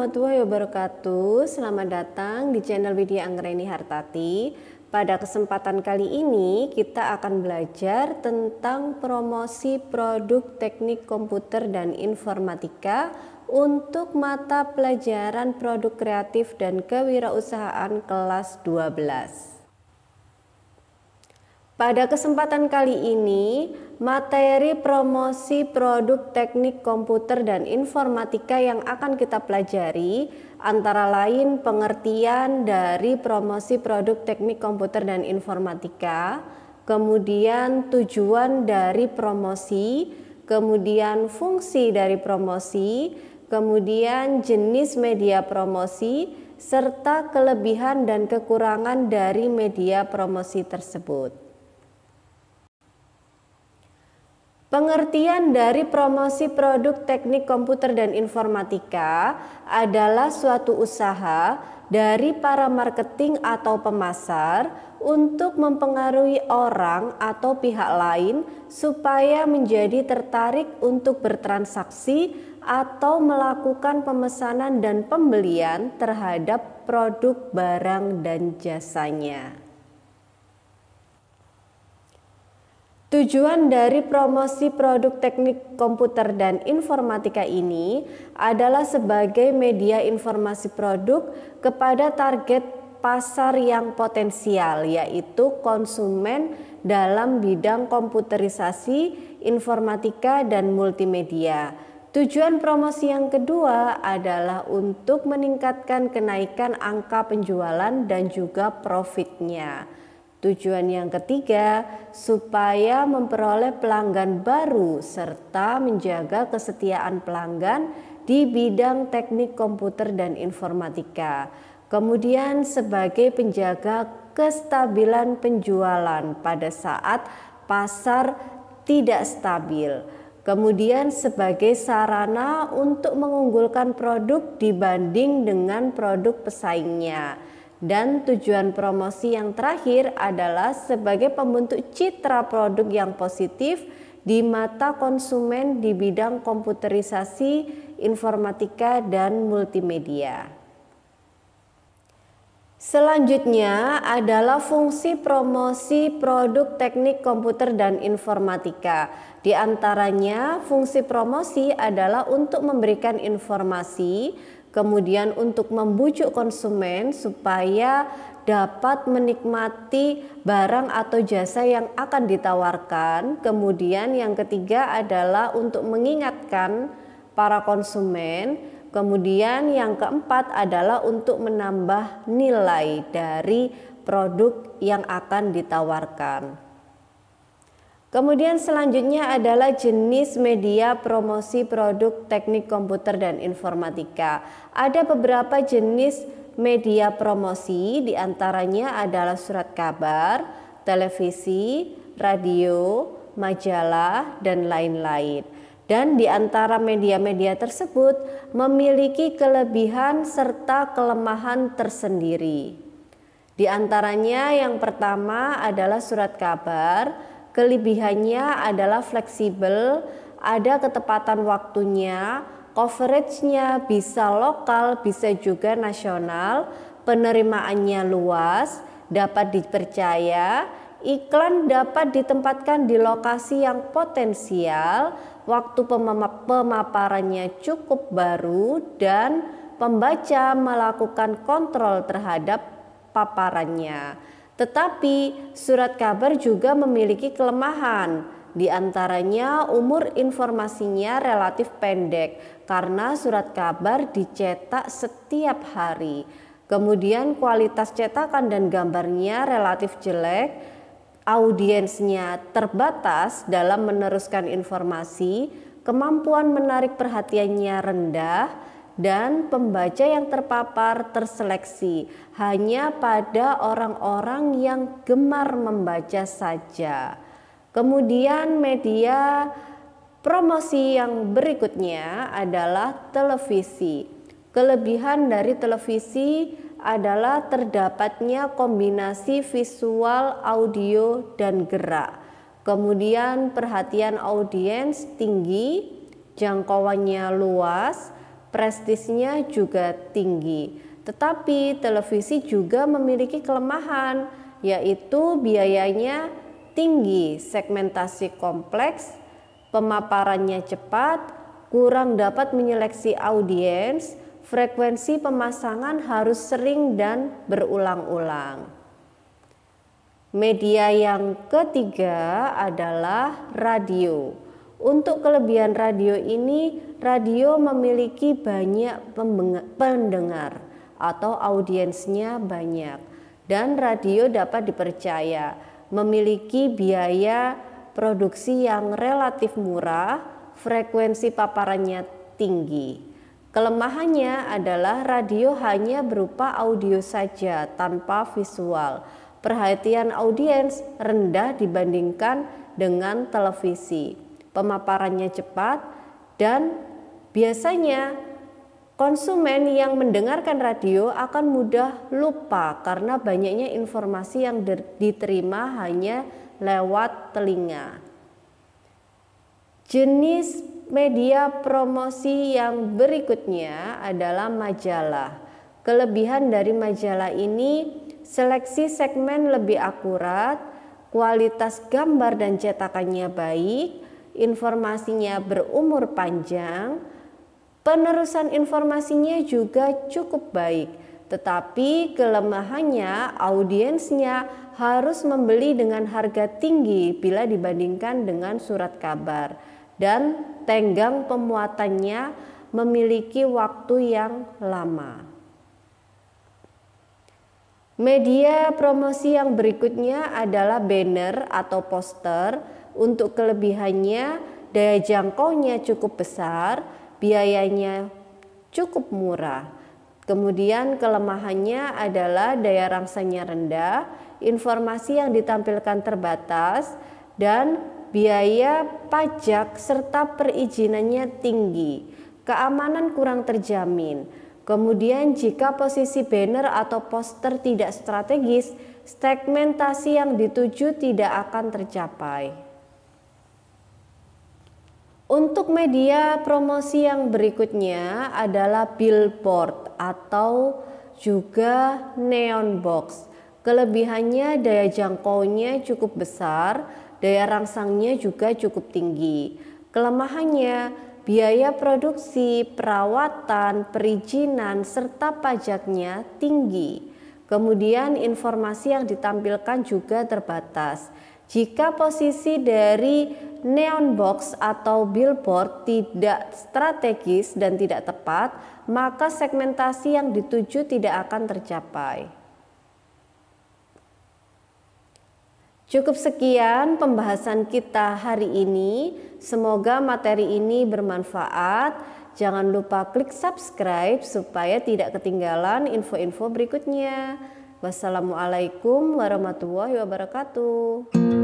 warahmatullahi wabarakatuh. Selamat datang di channel Widya Anggraini Hartati. Pada kesempatan kali ini kita akan belajar tentang promosi produk teknik komputer dan informatika untuk mata pelajaran produk kreatif dan kewirausahaan kelas 12. Pada kesempatan kali ini, materi promosi produk teknik komputer dan informatika yang akan kita pelajari antara lain pengertian dari promosi produk teknik komputer dan informatika, kemudian tujuan dari promosi, kemudian fungsi dari promosi, kemudian jenis media promosi, serta kelebihan dan kekurangan dari media promosi tersebut. Pengertian dari promosi produk teknik komputer dan informatika adalah suatu usaha dari para marketing atau pemasar untuk mempengaruhi orang atau pihak lain supaya menjadi tertarik untuk bertransaksi atau melakukan pemesanan dan pembelian terhadap produk barang dan jasanya. Tujuan dari promosi produk teknik komputer dan informatika ini adalah sebagai media informasi produk kepada target pasar yang potensial, yaitu konsumen dalam bidang komputerisasi, informatika, dan multimedia. Tujuan promosi yang kedua adalah untuk meningkatkan kenaikan angka penjualan dan juga profitnya. Tujuan yang ketiga, supaya memperoleh pelanggan baru serta menjaga kesetiaan pelanggan di bidang teknik komputer dan informatika. Kemudian sebagai penjaga kestabilan penjualan pada saat pasar tidak stabil. Kemudian sebagai sarana untuk mengunggulkan produk dibanding dengan produk pesaingnya. Dan tujuan promosi yang terakhir adalah sebagai pembentuk citra produk yang positif di mata konsumen di bidang komputerisasi, informatika, dan multimedia. Selanjutnya adalah fungsi promosi produk teknik komputer dan informatika. Di antaranya fungsi promosi adalah untuk memberikan informasi, kemudian untuk membujuk konsumen supaya dapat menikmati barang atau jasa yang akan ditawarkan. Kemudian yang ketiga adalah untuk mengingatkan para konsumen. Kemudian yang keempat adalah untuk menambah nilai dari produk yang akan ditawarkan. Kemudian selanjutnya adalah jenis media promosi produk teknik komputer dan informatika. Ada beberapa jenis media promosi, diantaranya adalah surat kabar, televisi, radio, majalah, dan lain-lain. Dan di antara media-media tersebut memiliki kelebihan serta kelemahan tersendiri. Di antaranya yang pertama adalah surat kabar. Kelebihannya adalah fleksibel, ada ketepatan waktunya, coveragenya bisa lokal, bisa juga nasional, penerimaannya luas, dapat dipercaya, iklan dapat ditempatkan di lokasi yang potensial, waktu pemaparannya cukup baru, dan pembaca melakukan kontrol terhadap paparannya. Tetapi surat kabar juga memiliki kelemahan, di antaranya umur informasinya relatif pendek karena surat kabar dicetak setiap hari. Kemudian kualitas cetakan dan gambarnya relatif jelek, audiensnya terbatas dalam meneruskan informasi, kemampuan menarik perhatiannya rendah, dan pembaca yang terpapar terseleksi hanya pada orang-orang yang gemar membaca saja. Kemudian media promosi yang berikutnya adalah televisi. Kelebihan dari televisi adalah terdapatnya kombinasi visual, audio, dan gerak. Kemudian perhatian audiens tinggi, jangkauannya luas, prestisnya juga tinggi. Tetapi televisi juga memiliki kelemahan, yaitu biayanya tinggi, segmentasi kompleks, pemaparannya cepat, kurang dapat menyeleksi audiens, frekuensi pemasangan harus sering dan berulang-ulang. Media yang ketiga adalah radio. Untuk kelebihan radio ini, radio memiliki banyak pendengar atau audiensnya banyak, dan radio dapat dipercaya, memiliki biaya produksi yang relatif murah, frekuensi paparannya tinggi. Kelemahannya adalah radio hanya berupa audio saja tanpa visual. Perhatian audiens rendah dibandingkan dengan televisi. Pemaparannya cepat dan biasanya konsumen yang mendengarkan radio akan mudah lupa karena banyaknya informasi yang diterima hanya lewat telinga. Jenis media promosi yang berikutnya adalah majalah. Kelebihan dari majalah ini, seleksi segmen lebih akurat, kualitas gambar dan cetakannya baik, informasinya berumur panjang, penerusan informasinya juga cukup baik. Tetapi kelemahannya, audiensnya harus membeli dengan harga tinggi bila dibandingkan dengan surat kabar, dan tenggang pemuatannya memiliki waktu yang lama. Media promosi yang berikutnya adalah banner atau poster. Untuk kelebihannya, daya jangkaunya cukup besar, biayanya cukup murah. Kemudian kelemahannya adalah daya rangsanya rendah, informasi yang ditampilkan terbatas, dan biaya pajak serta perizinannya tinggi. Keamanan kurang terjamin. Kemudian jika posisi banner atau poster tidak strategis, segmentasi yang dituju tidak akan tercapai. Untuk media promosi yang berikutnya adalah billboard atau juga neon box. Kelebihannya daya jangkaunya cukup besar, daya rangsangnya juga cukup tinggi. Kelemahannya biaya produksi, perawatan, perizinan, serta pajaknya tinggi. Kemudian informasi yang ditampilkan juga terbatas. Jika posisi dari neon box atau billboard tidak strategis dan tidak tepat, maka segmentasi yang dituju tidak akan tercapai. Cukup sekian pembahasan kita hari ini. Semoga materi ini bermanfaat. Jangan lupa klik subscribe supaya tidak ketinggalan info-info berikutnya. Wassalamualaikum warahmatullahi wabarakatuh.